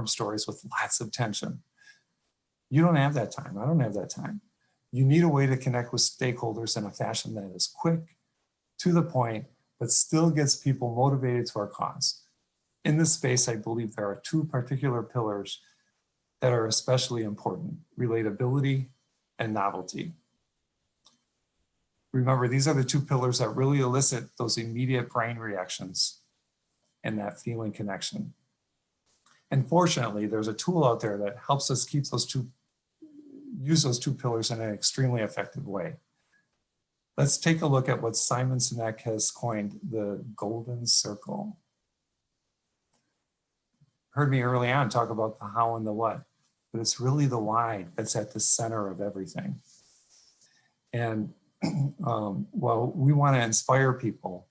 stories with lots of tension. You don't have that time. I don't have that time. You need a way to connect with stakeholders in a fashion that is quick, to the point, but still gets people motivated to our cause. In this space, I believe there are two particular pillars that are especially important: relatability and novelty. Remember, these are the two pillars that really elicit those immediate brain reactions and that feeling connection. And fortunately, there's a tool out there that helps us use those two pillars in an extremely effective way. Let's take a look at what Simon Sinek has coined the golden circle. Heard me early on talk about the how and the what, but it's really the why that's at the center of everything. And well, we want to inspire people.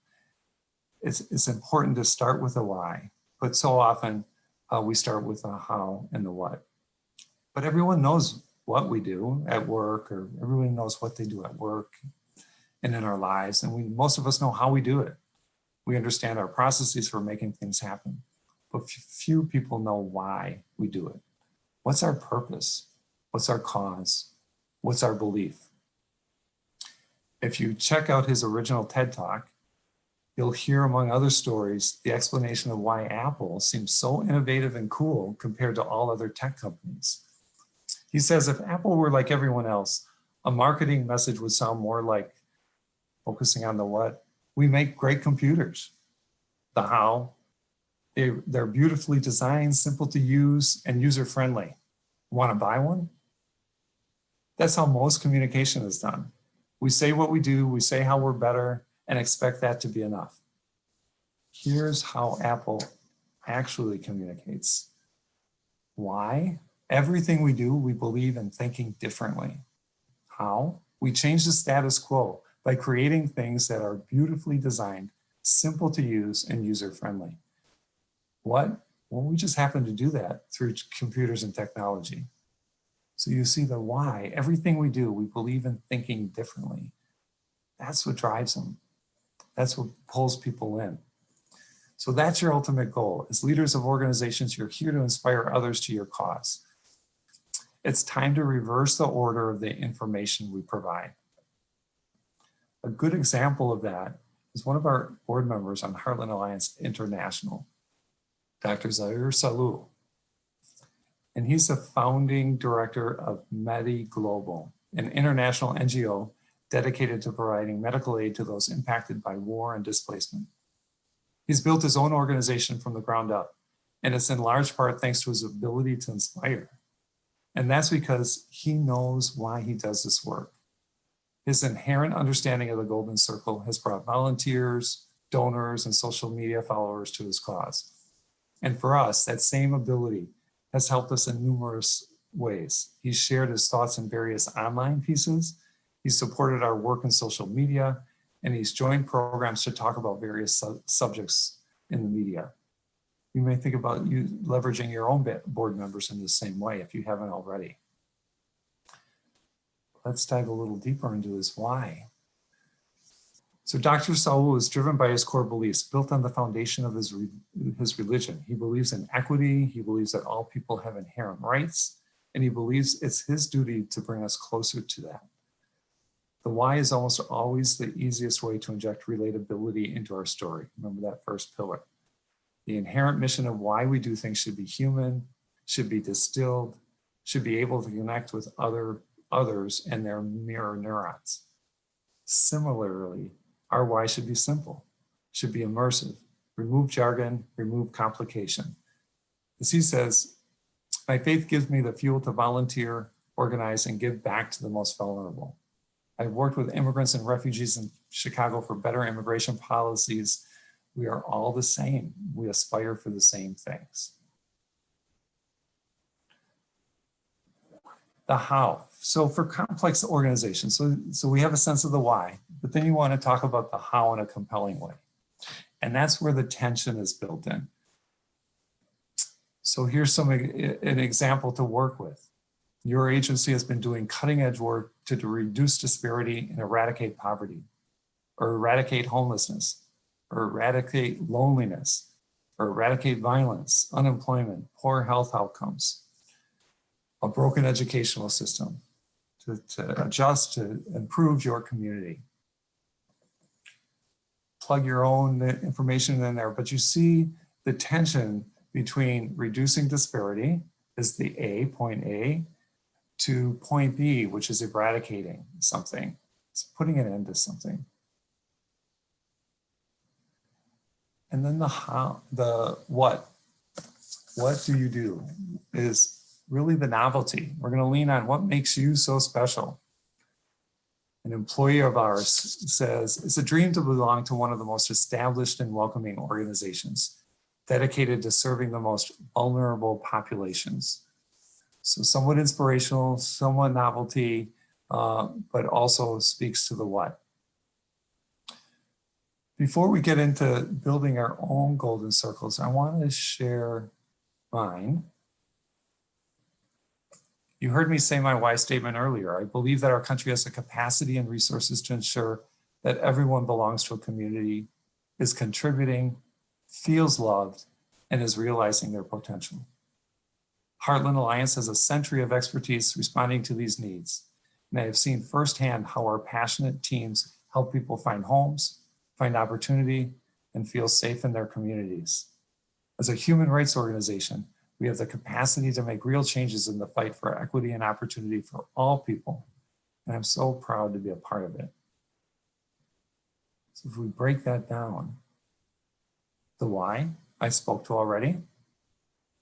It's important to start with the why, but so often we start with the how and the what. But everyone knows what we do at work, or everyone knows what they do at work and in our lives, and most of us know how we do it. We understand our processes for making things happen, but few people know why we do it. What's our purpose? What's our cause? What's our belief? If you check out his original TED Talk, you'll hear, among other stories, the explanation of why Apple seems so innovative and cool compared to all other tech companies. He says, if Apple were like everyone else, a marketing message would sound more like focusing on the what. We make great computers. The how, they're beautifully designed, simple to use, and user-friendly. Want to buy one? That's how most communication is done. We say what we do, we say how we're better, and expect that to be enough. Here's how Apple actually communicates. Why? Everything we do, we believe in thinking differently. How? We change the status quo by creating things that are beautifully designed, simple to use, and user-friendly. What? Well, we just happen to do that through computers and technology. So you see the why. Everything we do, we believe in thinking differently. That's what drives them. That's what pulls people in. So that's your ultimate goal. As leaders of organizations, you're here to inspire others to your cause. It's time to reverse the order of the information we provide. A good example of that is one of our board members on Heartland Alliance International, Dr. Zahir Salul. And he's the founding director of Medi Global, an international NGO dedicated to providing medical aid to those impacted by war and displacement. He's built his own organization from the ground up, and it's in large part thanks to his ability to inspire. And that's because he knows why he does this work. His inherent understanding of the Golden Circle has brought volunteers, donors, and social media followers to his cause. And for us, that same ability has helped us in numerous ways. He's shared his thoughts in various online pieces. He's supported our work in social media, and he's joined programs to talk about various subjects in the media. You may think about you leveraging your own board members in the same way if you haven't already. Let's dive a little deeper into his why. So Dr. Saul is driven by his core beliefs, built on the foundation of his religion. He believes in equity, he believes that all people have inherent rights, and he believes it's his duty to bring us closer to that. The why is almost always the easiest way to inject relatability into our story. Remember that first pillar. The inherent mission of why we do things should be human, should be distilled, should be able to connect with others and their mirror neurons. Similarly, our why should be simple, should be immersive, remove jargon, remove complication. As he says, my faith gives me the fuel to volunteer, organize, and give back to the most vulnerable. I've worked with immigrants and refugees in Chicago for better immigration policies. We are all the same. We aspire for the same things. The how. So for complex organizations, so we have a sense of the why, but then you want to talk about the how in a compelling way. And that's where the tension is built in. So here's an example to work with. Your agency has been doing cutting edge work to reduce disparity and eradicate poverty, or eradicate homelessness, or eradicate loneliness. or eradicate violence, unemployment, poor health outcomes, a broken educational system, to adjust, to improve your community. Plug your own information in there, but you see the tension between reducing disparity is the A, point A, to point B, which is eradicating something. It's putting an end to something. And then the how, the what. What do you do is really the novelty. We're going to lean on what makes you so special. An employee of ours says, it's a dream to belong to one of the most established and welcoming organizations dedicated to serving the most vulnerable populations. So somewhat inspirational, somewhat novelty, but also speaks to the what. Before we get into building our own golden circles, I want to share mine. You heard me say my why statement earlier. I believe that our country has the capacity and resources to ensure that everyone belongs to a community, is contributing, feels loved, and is realizing their potential. Heartland Alliance has a century of expertise responding to these needs, and I have seen firsthand how our passionate teams help people find homes, find opportunity, and feel safe in their communities. As a human rights organization, we have the capacity to make real changes in the fight for equity and opportunity for all people, and I'm so proud to be a part of it. So if we break that down, the why I spoke to already,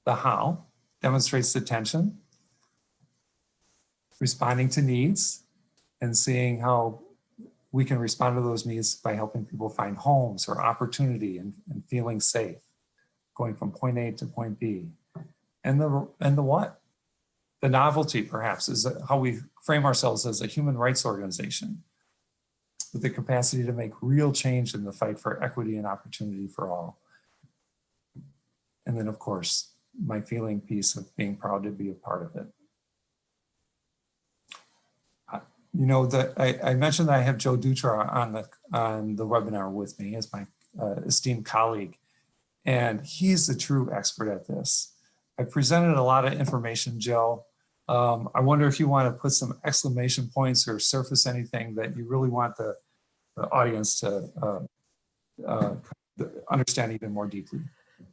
the how demonstrates the tension, responding to needs, and seeing how we can respond to those needs by helping people find homes or opportunity and feeling safe, going from point A to point B. And the what? The novelty, perhaps, is how we frame ourselves as a human rights organization with the capacity to make real change in the fight for equity and opportunity for all. And then, of course, my feeling piece of being proud to be a part of it. You know, I mentioned that I have Joe Dutra on the webinar with me as my esteemed colleague, and he's the true expert at this. I presented a lot of information, Joe. I wonder if you want to put some exclamation points or surface anything that you really want the audience to understand even more deeply.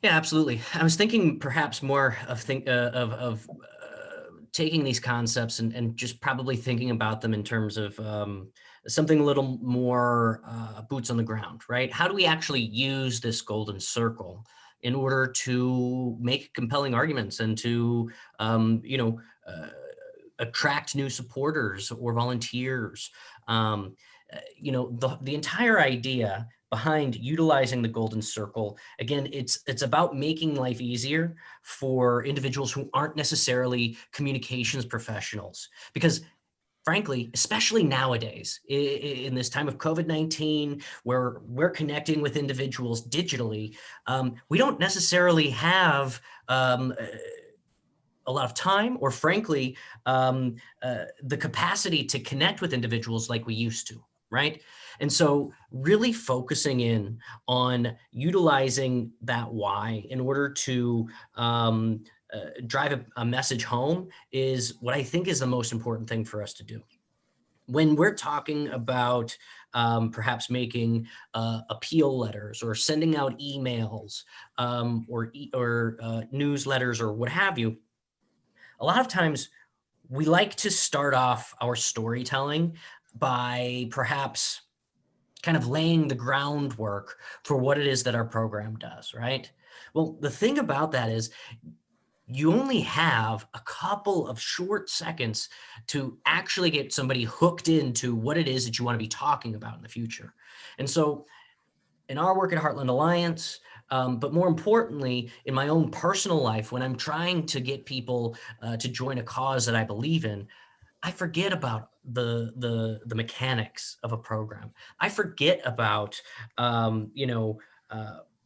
Yeah, absolutely. I was thinking perhaps more of taking these concepts and just probably thinking about them in terms of something a little more boots on the ground, right? How do we actually use this golden circle in order to make compelling arguments and to, attract new supporters or volunteers? The entire idea behind utilizing the golden circle, again, it's about making life easier for individuals who aren't necessarily communications professionals. Because frankly, especially nowadays, in this time of COVID-19, where we're connecting with individuals digitally, we don't necessarily have a lot of time or frankly, the capacity to connect with individuals like we used to, right? And so really focusing in on utilizing that why in order to drive a message home is what I think is the most important thing for us to do. When we're talking about perhaps making appeal letters or sending out emails or newsletters or what have you, a lot of times we like to start off our storytelling by perhaps kind of laying the groundwork for what it is that our program does, right? Well, the thing about that is you only have a couple of short seconds to actually get somebody hooked into what it is that you want to be talking about in the future. And so in our work at Heartland Alliance, but more importantly, in my own personal life, when I'm trying to get people to join a cause that I believe in, I forget about the mechanics of a program. I forget about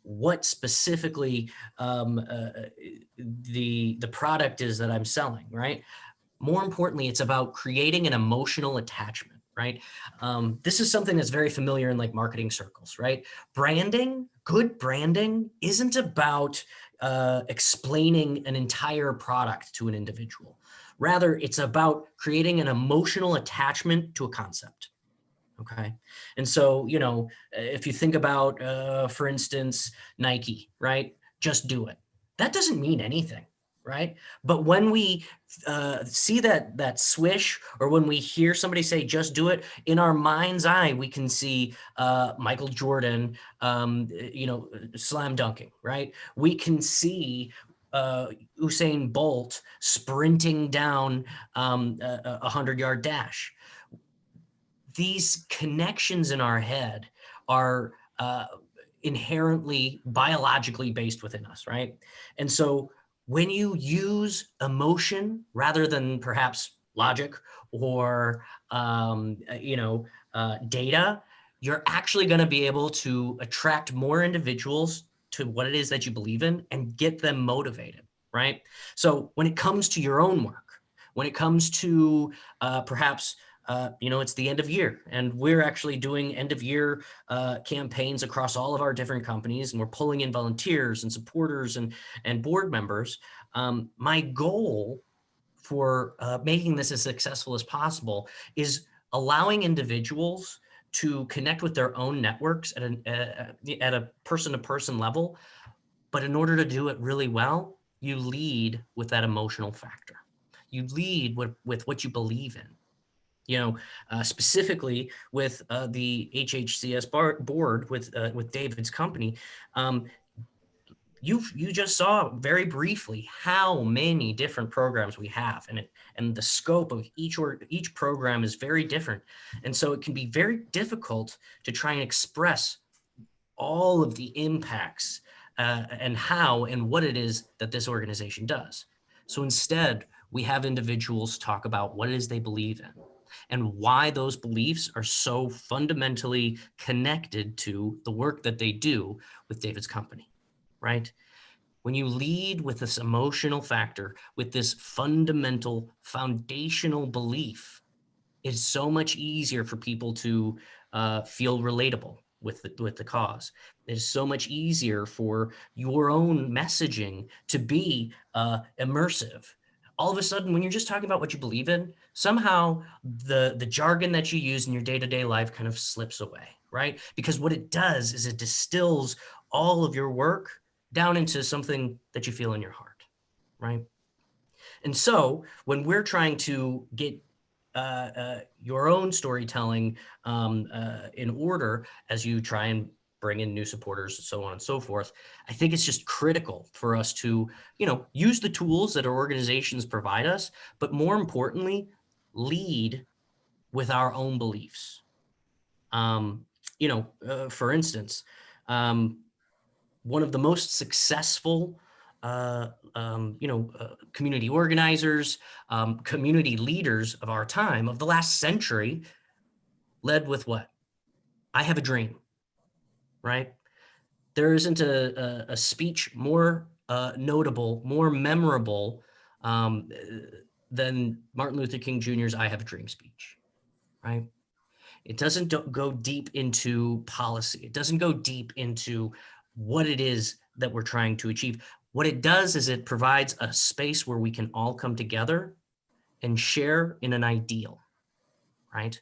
what specifically the product is that I'm selling, right? More importantly, it's about creating an emotional attachment, right? This is something that's very familiar in like marketing circles, right? Branding, good branding isn't about explaining an entire product to an individual. Rather, it's about creating an emotional attachment to a concept. Okay. And so, you know, if you think about, for instance, Nike, right? Just do it. That doesn't mean anything, right? But when we see that swish, or when we hear somebody say, just do it, in our mind's eye, we can see Michael Jordan, you know, slam dunking, right? We can see Usain Bolt sprinting down a 100-yard dash. These connections in our head are inherently biologically based within us, right? And so when you use emotion rather than perhaps logic or you know, data, you're actually going to be able to attract more individuals to what it is that you believe in and get them motivated, right? So when it comes to your own work, when it comes to perhaps you know, it's the end of year, and we're actually doing end of year campaigns across all of our different companies, and we're pulling in volunteers and supporters and board members. My goal for making this as successful as possible is allowing individuals to connect with their own networks at a person-to-person level. But in order to do it really well, you lead with that emotional factor. You lead with what you believe in. You know, specifically with the HHCS board with David's company, you just saw very briefly how many different programs we have, and the scope of each program is very different, and so it can be very difficult to try and express all of the impacts and how and what it is that this organization does. So instead, we have individuals talk about what it is they believe in and why those beliefs are so fundamentally connected to the work that they do with David's company, right? When you lead with this emotional factor, with this fundamental foundational belief, it's so much easier for people to feel relatable with the cause. It's so much easier for your own messaging to be immersive. All of a sudden, when you're just talking about what you believe in, somehow the jargon that you use in your day-to-day life kind of slips away, right? Because what it does is it distills all of your work down into something that you feel in your heart, right? And so when we're trying to get your own storytelling in order as you try and bring in new supporters and so on and so forth, I think it's just critical for us to, you know, use the tools that our organizations provide us, but more importantly, lead with our own beliefs. You know, for instance, one of the most successful you know, community organizers, community leaders of our time, of the last century, led with what? I have a dream, right? There isn't a speech more notable, more memorable than Martin Luther King Jr.'s I Have a Dream speech, right? It doesn't go deep into policy. It doesn't go deep into what it is that we're trying to achieve. What it does is it provides a space where we can all come together and share in an ideal, right?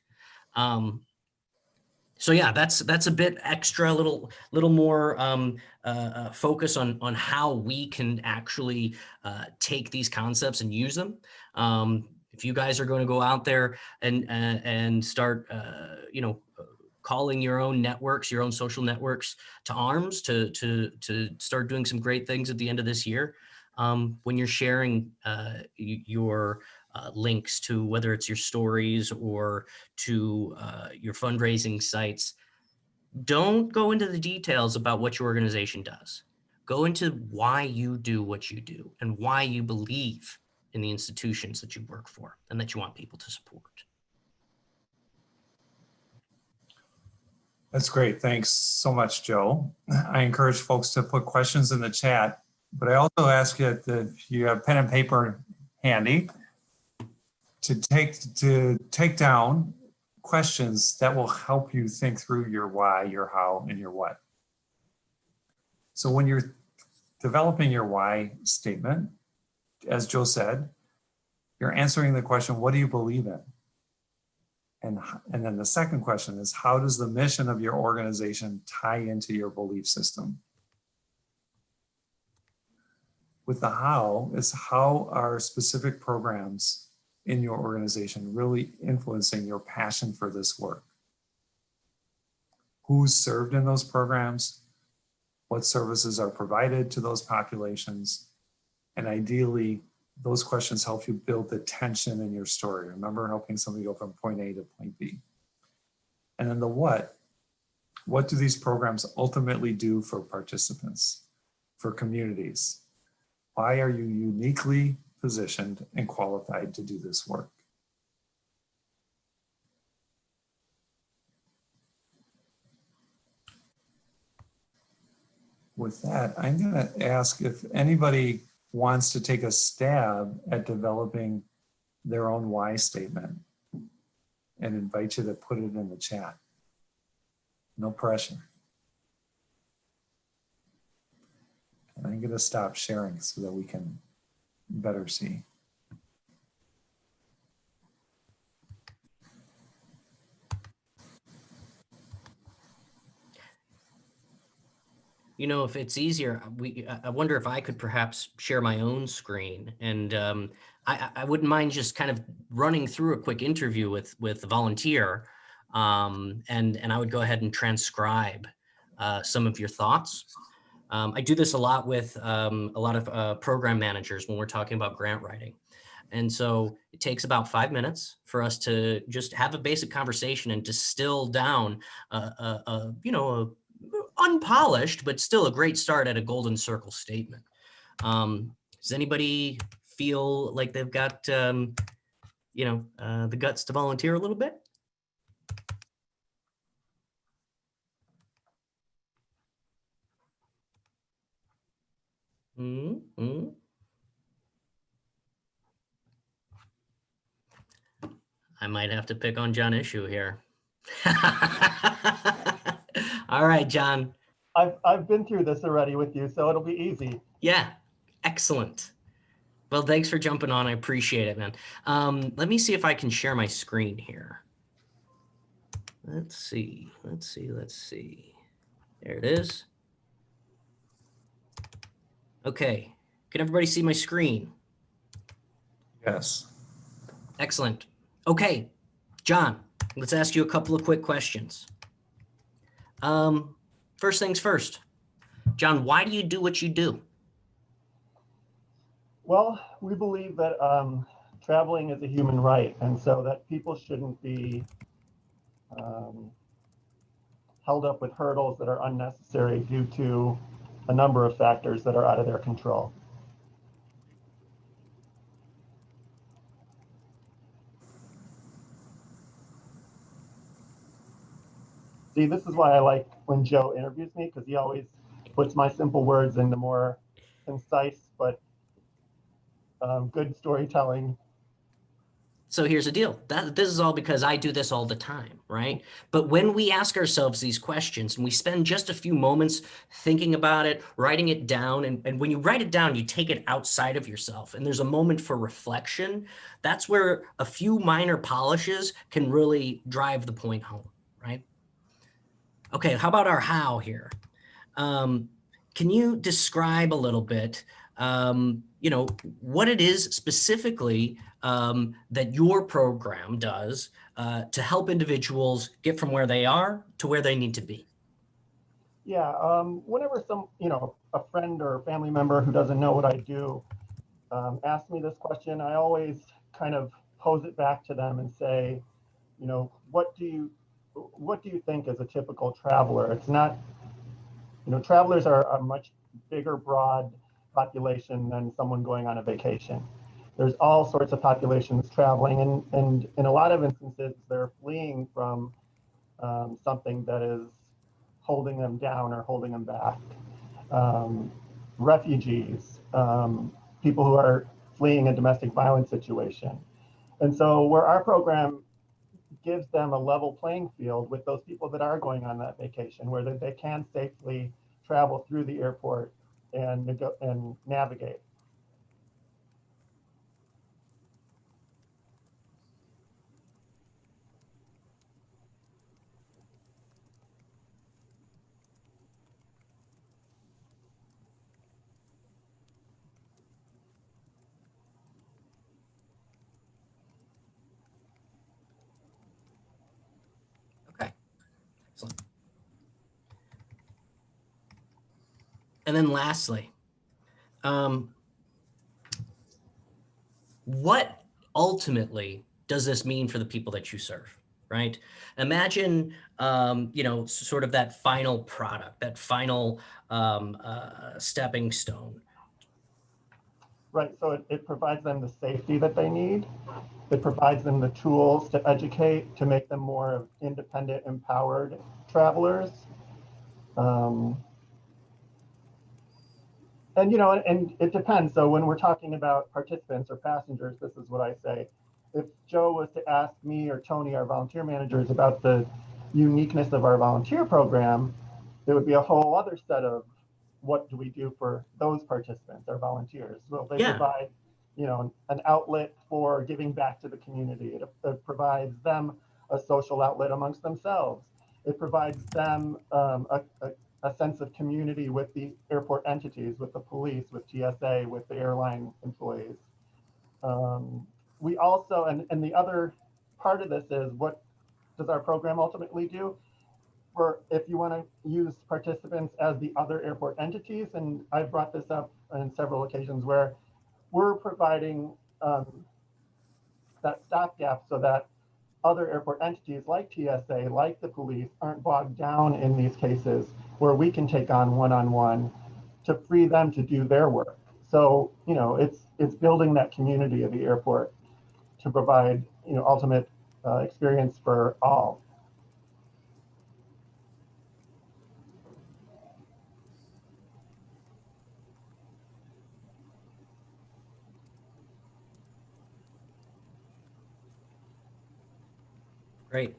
So yeah, that's a bit extra, a little more focus on how we can actually take these concepts and use them. If you guys are going to go out there and start, you know, calling your own networks, your own social networks to arms to start doing some great things at the end of this year, when you're sharing your links to whether it's your stories or to your fundraising sites, don't go into the details about what your organization does. Go into why you do what you do and why you believe in the institutions that you work for and that you want people to support. That's great. Thanks so much, Joe. I encourage folks to put questions in the chat, but I also ask you that if you have pen and paper handy to take down questions that will help you think through your why, your how, and your what. So when you're developing your why statement, as Joe said, you're answering the question, what do you believe in? And then the second question is, how does the mission of your organization tie into your belief system? With the how, is how are specific programs in your organization really influencing your passion for this work? Who's served in those programs? What services are provided to those populations? And ideally, those questions help you build the tension in your story. Remember, helping somebody go from point A to point B. And then the what do these programs ultimately do for participants, for communities? Why are you uniquely positioned and qualified to do this work? With that, I'm going to ask if anybody wants to take a stab at developing their own why statement and invite you to put it in the chat. No pressure. And I'm going to stop sharing so that we can better see. You know, if it's easier, I wonder if I could perhaps share my own screen, and I wouldn't mind just kind of running through a quick interview with a volunteer, and I would go ahead and transcribe some of your thoughts. I do this a lot with a lot of program managers when we're talking about grant writing. And so it takes about 5 minutes for us to just have a basic conversation and distill down, you know, a unpolished, but still a great start at a golden circle statement. Does anybody feel like they've got, you know, the guts to volunteer a little bit? Mm-hmm. I might have to pick on John Issue here. All right, John. I've been through this already with you, so it'll be easy. Yeah, excellent. Well, thanks for jumping on. I appreciate it, man. Let me see if I can share my screen here. Let's see. There it is. Okay. Can everybody see my screen? Yes. Excellent. Okay, John, let's ask you a couple of quick questions. First things first. John, why do you do what you do? Well, we believe that traveling is a human right, and so that people shouldn't be held up with hurdles that are unnecessary due to a number of factors that are out of their control. See, this is why I like when Joe interviews me, because he always puts my simple words into more concise but good storytelling. So here's the deal. This is all because I do this all the time, right? But when we ask ourselves these questions and we spend just a few moments thinking about it, writing it down, and when you write it down, you take it outside of yourself and there's a moment for reflection. That's where a few minor polishes can really drive the point home, right? Okay, how about our how here? Can you describe a little bit, you know, what it is specifically that your program does to help individuals get from where they are to where they need to be? Yeah, whenever a friend or family member who doesn't know what I do asks me this question, I always kind of pose it back to them and say, you know, what do you think is a typical traveler? It's not, you know, travelers are a much bigger, broad population than someone going on a vacation. There's all sorts of populations traveling, and in a lot of instances, they're fleeing from something that is holding them down or holding them back. Refugees, people who are fleeing a domestic violence situation. And so where our program gives them a level playing field with those people that are going on that vacation, where they can safely travel through the airport and navigate. Okay. Excellent. And then lastly, what ultimately does this mean for the people that you serve, right? Imagine, sort of that final product, that final stepping stone. Right, so it provides them the safety that they need. It provides them the tools to educate, to make them more independent, empowered travelers. And it depends. So when we're talking about participants or passengers, this is what I say. If Joe was to ask me or Tony, our volunteer managers, about the uniqueness of our volunteer program, there would be a whole other set of what do we do for those participants, our volunteers. Well, they provide, an outlet for giving back to the community. It provides them a social outlet amongst themselves. It provides them a sense of community with the airport entities, with the police, with TSA, with the airline employees. We also, and the other part of this is, what does our program ultimately do? For if you want to use participants as the other airport entities, and I've brought this up on several occasions, where we're providing that stopgap so that other airport entities like TSA, like the police, aren't bogged down in these cases, where we can take on one-on-one to free them to do their work. So, it's building that community of the airport to provide, ultimate experience for all. Great.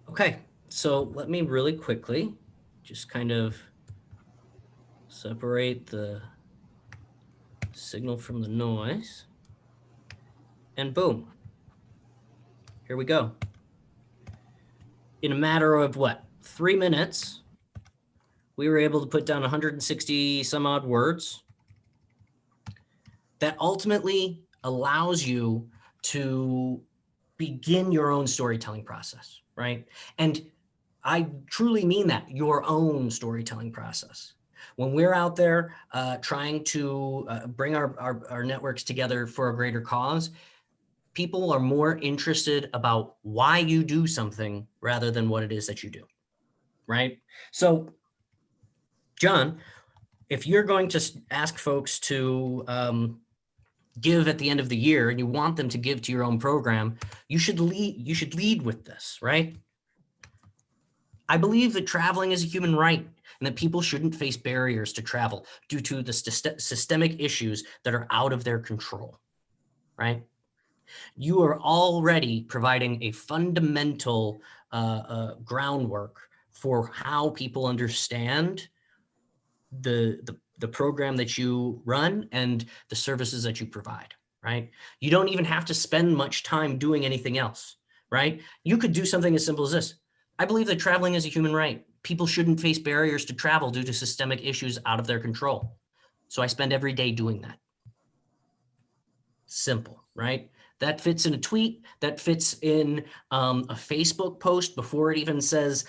Okay, so let me really quickly just kind of separate the signal from the noise. And boom, here we go. In a matter of what, 3 minutes, we were able to put down 160 some odd words that ultimately allows you to begin your own storytelling process, right? And I truly mean that, your own storytelling process. When we're out there trying to bring our networks together for a greater cause, people are more interested about why you do something rather than what it is that you do, right? So, John, if you're going to ask folks to give at the end of the year and you want them to give to your own program, you should lead with this, right? I believe that traveling is a human right and that people shouldn't face barriers to travel due to the systemic issues that are out of their control, right? You are already providing a fundamental groundwork for how people understand the program that you run and the services that you provide, right? You don't even have to spend much time doing anything else, right? You could do something as simple as this. I believe that traveling is a human right. People shouldn't face barriers to travel due to systemic issues out of their control. So I spend every day doing that. Simple, right? That fits in a tweet, that fits in a Facebook post before it even says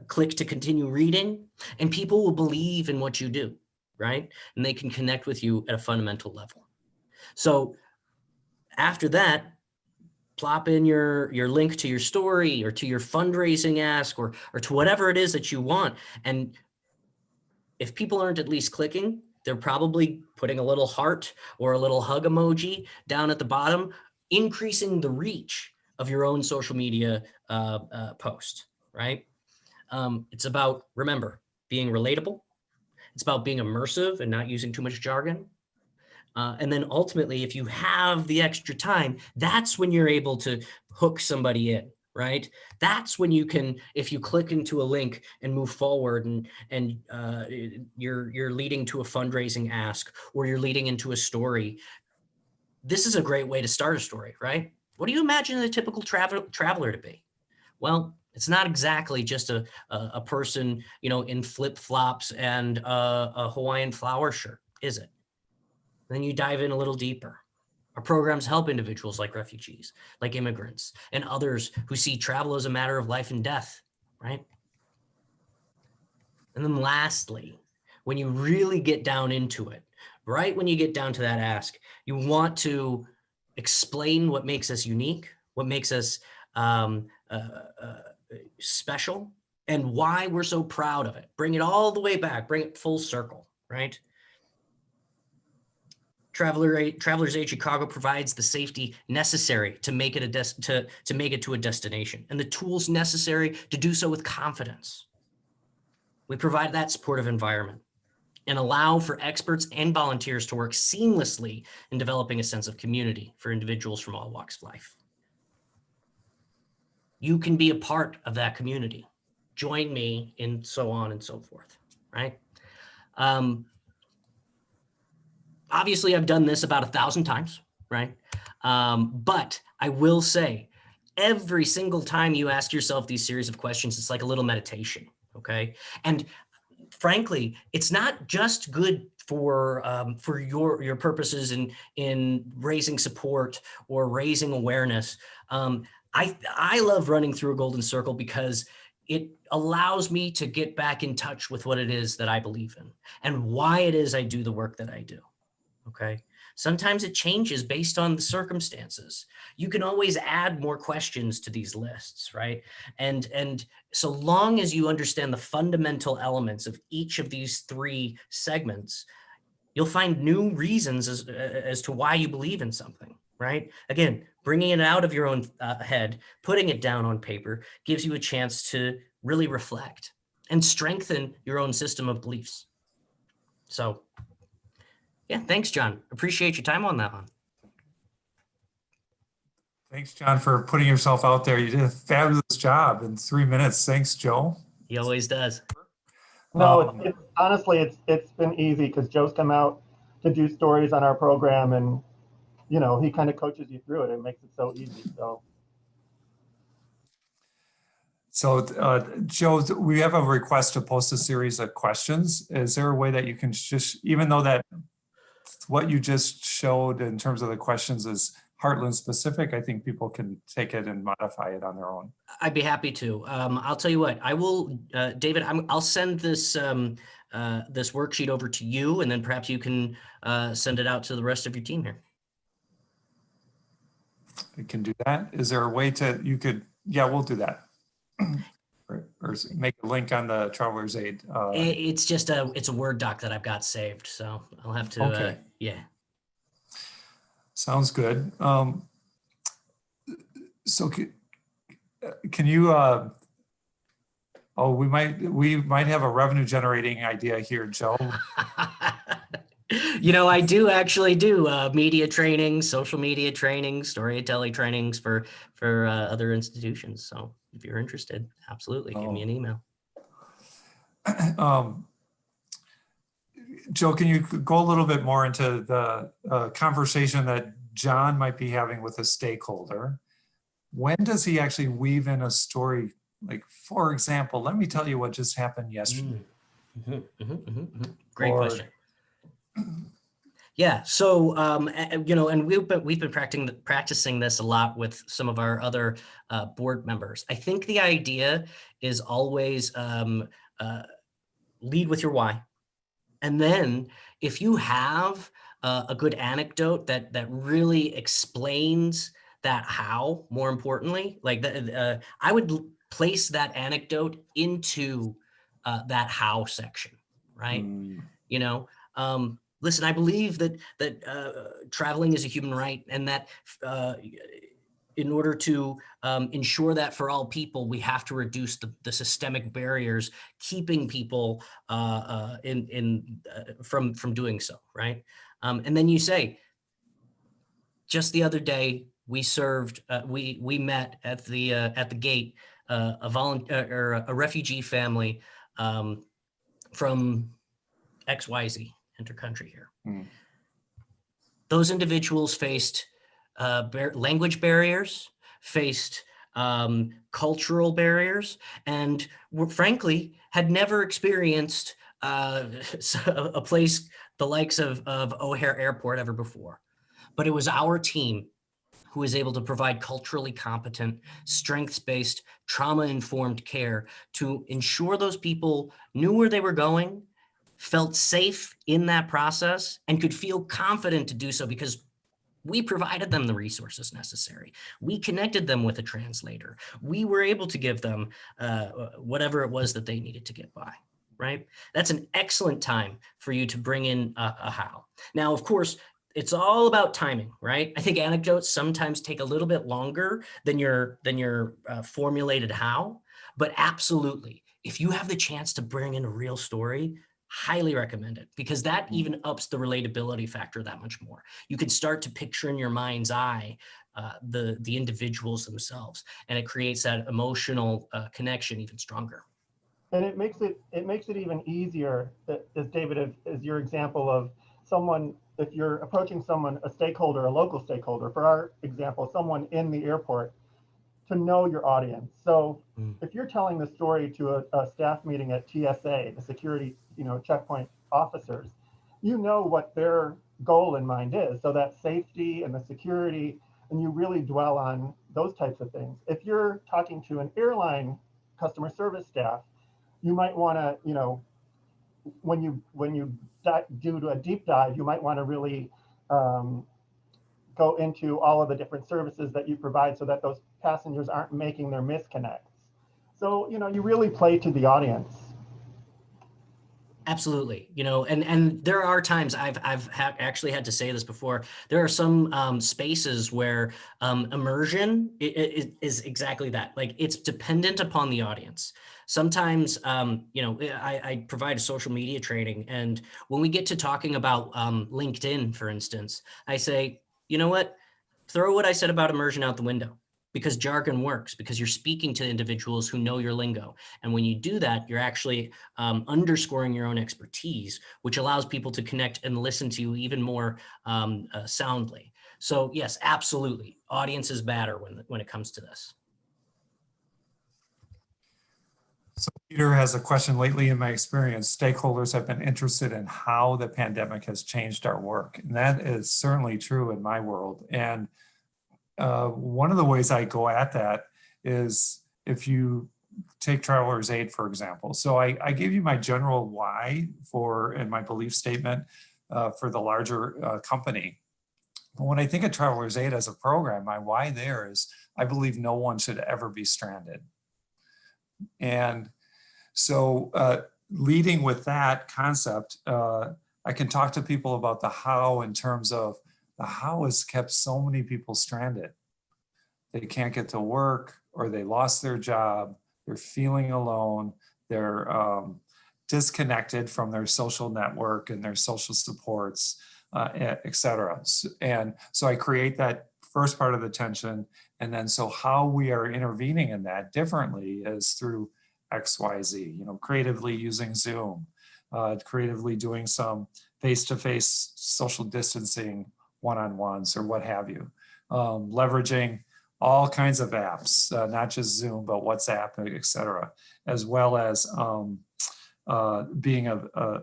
click to continue reading, and people will believe in what you do, right? And they can connect with you at a fundamental level. So after that, plop in your link to your story or to your fundraising ask or to whatever it is that you want. And if people aren't at least clicking, they're probably putting a little heart or a little hug emoji down at the bottom, increasing the reach of your own social media post, right? It's about, remember, being relatable. It's about being immersive and not using too much jargon. And then ultimately, if you have the extra time, that's when you're able to hook somebody in, right? That's when you can, if you click into a link and move forward and you're leading to a fundraising ask, or you're leading into a story. This is a great way to start a story, right? What do you imagine a typical traveler to be? Well, it's not exactly just a person, you know, in flip-flops and a Hawaiian flower shirt, is it? Then you dive in a little deeper. Our programs help individuals like refugees, like immigrants, and others who see travel as a matter of life and death, right? And then lastly, when you really get down into it, right when you get down to that ask, you want to explain what makes us unique, what makes us special, and why we're so proud of it. Bring it all the way back, bring it full circle, right? Traveler's Aid Chicago provides the safety necessary to make it to make it to a destination, and the tools necessary to do so with confidence. We provide that supportive environment and allow for experts and volunteers to work seamlessly in developing a sense of community for individuals from all walks of life. You can be a part of that community. Join me, and so on and so forth, right? Obviously, I've done this about 1,000 times, right? But I will say, every single time you ask yourself these series of questions, it's like a little meditation, okay? And frankly, it's not just good for your purposes in raising support or raising awareness. I love running through a golden circle because it allows me to get back in touch with what it is that I believe in and why it is I do the work that I do. Okay. Sometimes it changes based on the circumstances. You can always add more questions to these lists, right? And so long as you understand the fundamental elements of each of these three segments, you'll find new reasons as to why you believe in something, right? Again, bringing it out of your own head, putting it down on paper gives you a chance to really reflect and strengthen your own system of beliefs. So yeah, thanks, John. Appreciate your time on that one. Thanks, John, for putting yourself out there. You did a fabulous job in 3 minutes. Thanks, Joe. He always does. No, it's honestly, it's been easy because Joe's come out to do stories on our program, and you know, he kind of coaches you through it. It makes it so easy. So, Joe, we have a request to post a series of questions. Is there a way that you can just, even though that what you just showed in terms of the questions is Heartland specific, I think people can take it and modify it on their own. I'd be happy to. I'll tell you what, I will, David, I'll send this this worksheet over to you, and then perhaps you can send it out to the rest of your team here. We can do that. Is there a way to, you could, yeah, we'll do that. Or make a link on the Traveler's Aid. It's just it's a Word doc that I've got saved, so I'll have to, okay. Yeah. Sounds good. So can you, oh, we might have a revenue generating idea here, Joe. You know, I do actually do media training, social media training, storytelling trainings for other institutions. So if you're interested, absolutely, give me an email. Joe, can you go a little bit more into the conversation that John might be having with a stakeholder? When does he actually weave in a story? Like, for example, let me tell you what just happened yesterday. Great question. Yeah, so you know, and we've been practicing this a lot with some of our other board members. I think the idea is always lead with your why, and then if you have a good anecdote that really explains that how, more importantly, like I would place that anecdote into that how section, right? You know. Listen, I believe that traveling is a human right, and that in order to ensure that for all people, we have to reduce the systemic barriers keeping people from doing so, right? And then you say, just the other day, we served, we met at the gate, a refugee family from XYZ, intercountry here. Mm. Those individuals faced language barriers, faced cultural barriers, and were, frankly, had never experienced a place the likes of O'Hare Airport ever before. But it was our team who was able to provide culturally competent, strengths-based, trauma-informed care to ensure those people knew where they were going, felt safe in that process, and could feel confident to do so because we provided them the resources necessary. We connected them with a translator. We were able to give them whatever it was that they needed to get by, right? That's an excellent time for you to bring in a how. Now, of course, it's all about timing, right? I think anecdotes sometimes take a little bit longer than your formulated how, but absolutely, if you have the chance to bring in a real story, highly recommend it, because that even ups the relatability factor that much more. You can start to picture in your mind's eye the individuals themselves, and it creates that emotional connection even stronger. And it makes it even easier, as David, as your example of someone, if you're approaching someone, a stakeholder, a local stakeholder, for our example, someone in the airport, to know your audience. So if you're telling the story to a staff meeting at TSA, the security, checkpoint officers, you know what their goal in mind is. So that safety and the security, and you really dwell on those types of things. If you're talking to an airline customer service staff, you might want to, when you do a deep dive, you might want to really go into all of the different services that you provide so that those passengers aren't making their misconnects. So, you really play to the audience. Absolutely. And there are times I've actually had to say this before. There are some spaces where immersion is exactly that. Like, it's dependent upon the audience. Sometimes, I provide a social media training, and when we get to talking about LinkedIn, for instance, I say, you know what, throw what I said about immersion out the window. Because jargon works, because you're speaking to individuals who know your lingo. And when you do that, you're actually underscoring your own expertise, which allows people to connect and listen to you even more soundly. So yes, absolutely. Audiences matter when it comes to this. So Peter has a question. Lately, in my experience, stakeholders have been interested in how the pandemic has changed our work. And that is certainly true in my world. And one of the ways I go at that is if you take Traveler's Aid, for example. So I gave you my general why and my belief statement for the larger company. But when I think of Traveler's Aid as a program, my why there is I believe no one should ever be stranded. And so leading with that concept, I can talk to people about the how in terms of the how has kept so many people stranded. They can't get to work, or they lost their job, they're feeling alone, they're disconnected from their social network and their social supports, et cetera. And so I create that first part of the tension. And then so how we are intervening in that differently is through XYZ, creatively using Zoom, creatively doing some face-to-face social distancing one-on-ones or what have you, leveraging all kinds of apps, not just Zoom, but WhatsApp, et cetera, as well as being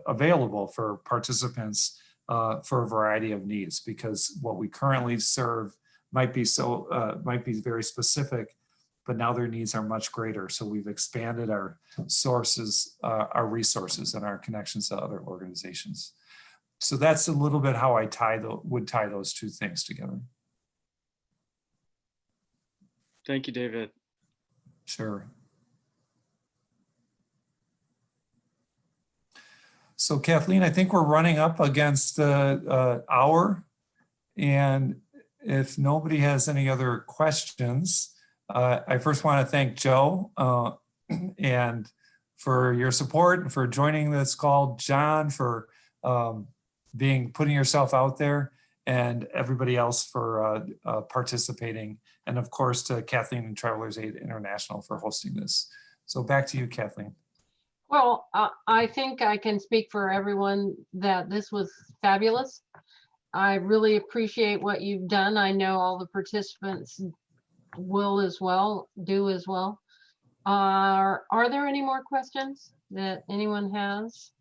available for participants for a variety of needs, because what we currently serve might be very specific, but now their needs are much greater. So we've expanded our sources, our resources, and our connections to other organizations. So that's a little bit how I would tie those two things together. Thank you, David. Sure. So Kathleen, I think we're running up against the hour. And if nobody has any other questions, I first want to thank Joe and for your support and for joining this call, John for putting yourself out there, and everybody else for participating. And of course, to Kathleen and Travelers Aid International for hosting this. So back to you, Kathleen. Well, I think I can speak for everyone that this was fabulous. I really appreciate what you've done. I know all the participants will as well, do as well. Are there any more questions that anyone has?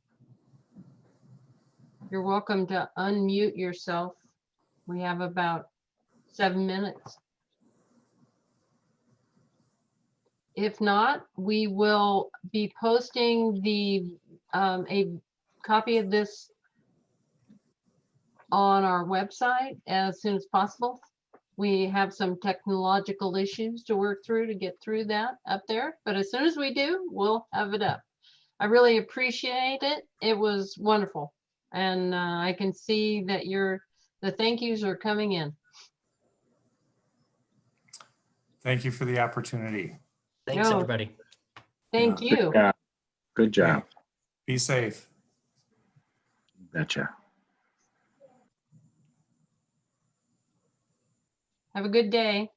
You're welcome to unmute yourself. We have about 7 minutes. If not, we will be posting a copy of this on our website as soon as possible. We have some technological issues to work through to get through that up there, but as soon as we do, we'll have it up. I really appreciate it. It was wonderful. And I can see that the thank yous are coming in. Thank you for the opportunity. Thanks, No. everybody. Thank Yeah, you. Good job. Be safe. Betcha. Have a good day.